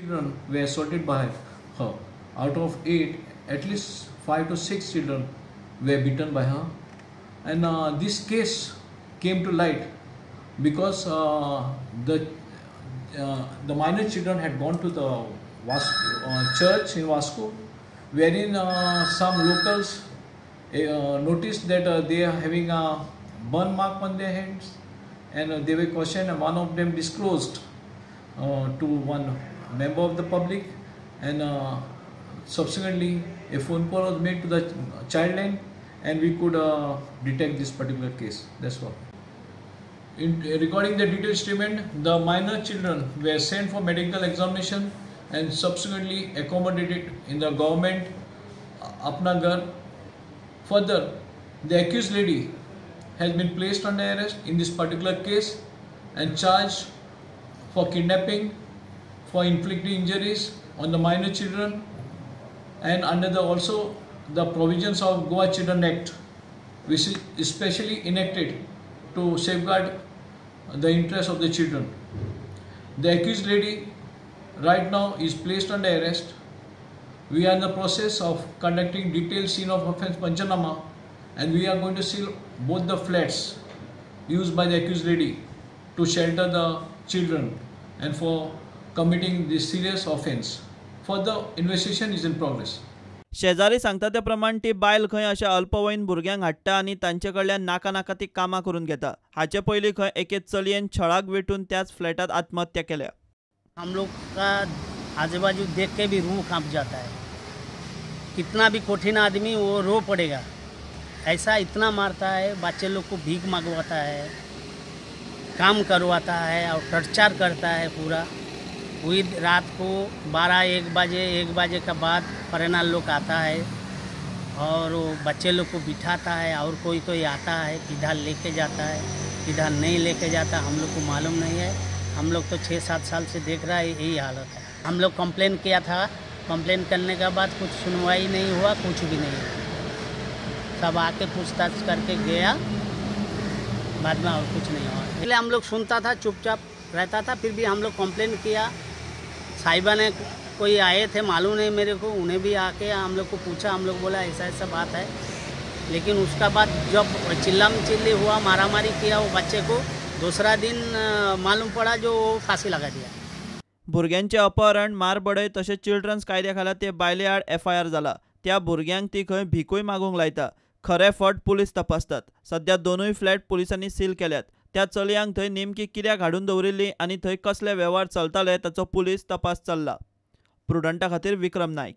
children were assaulted by her. Out of 8, at least 5 to 6 children were beaten by her. And this case came to light because the minor children had gone to the church in Vasco, wherein some locals noticed that they are having a burn mark on their hands, and they were questioned, and one of them disclosed to one member of the public, and subsequently a phone call was made to the child line, and we could detect this particular case. That's all. Regarding the detailed statement, the minor children were sent for medical examination and subsequently accommodated in the government Apna Ghar. Further, the accused lady has been placed under arrest in this particular case and charged for kidnapping, for inflicting injuries on the minor children, and under also the provisions of Goa Children Act, which is especially enacted to safeguard the interests of the children. The accused lady right now is placed under arrest. We are in the process of conducting detailed scene of offence Panchanama, and we are going to seal both the flats used by the accused lady to shelter the children and for committing this serious offence. Further investigation is in progress. शेजारी सांगता त्या प्रमाण ती बायल खंय अशा अल्पवयीन भुरग्यांक हाडटा आणि तांचे कडल्यान नाका नाका ती कामां करून घेता. हाचे पयलीं खंय एके चलयेन छळाक वेठून त्याच फ्लॅटात आत्महत्या केल्या. हम लोग का आजू बाजू देख के भी रूह कांप जाता है. कितना भी कठिन आदमी वो रो पड़ेगा. ऐसा इतना मारता है, बच्चे लोग को भीख मांगवाता है, काम करवाता है और टर्चर करता है पूरा. वही रात को 1 बजे का बाद परिणाम लोग आता है और वो बच्चे लोग को बिठाता है, और कोई तो आता है किधर लेके जाता है, किधर नहीं लेके जाता हम लोग को मालूम नहीं है. हम लोग तो 6-7 साल से देख रहा है यही हालत है. हम लोग कंप्लेन किया था. कंप्लेन करने के बाद कुछ सुनवाई नहीं हुआ, कुछ भी नहीं. सब आके पूछताछ करके गया, बाद में और कुछ नहीं हुआ. पहले हम लोग सुनता था, चुपचाप रहता था, फिर भी हम लोग कंप्लेन किया. साहिबा ने कोई आए थे, मालूम नहीं मेरे को, उन्हें भी आके हम लोग को पूछा. हम लोग बोला ऐसा ऐसा बात है. लेकिन उसका बाद जब चिल्ली हुआ, मारामारी किया वो बच्चे को, दूसरा दिन मालूम पड़ा जो फांसी लगा दिया. भुरग्यांचे अपहरण, मारबडय तशेंच चिल्ड्रन्स कायद्या खाला ते बायले आड FIR जाला. त्या भुरग्यांक ती खंय भिकूय मागूंक लायता. खरे फट पुलीस तपासतात. सध्या दोनूय फ्लॅट पुलिसांनी सील केल्यात. त्या चलयांक थंय नेमकी कित्याक हाडून दवरिल्ली आनी थंय कसले वेव्हार चलताले ताचो पुलीस तपास चल्ला. प्रुडंटा खातीर विक्रम नायक.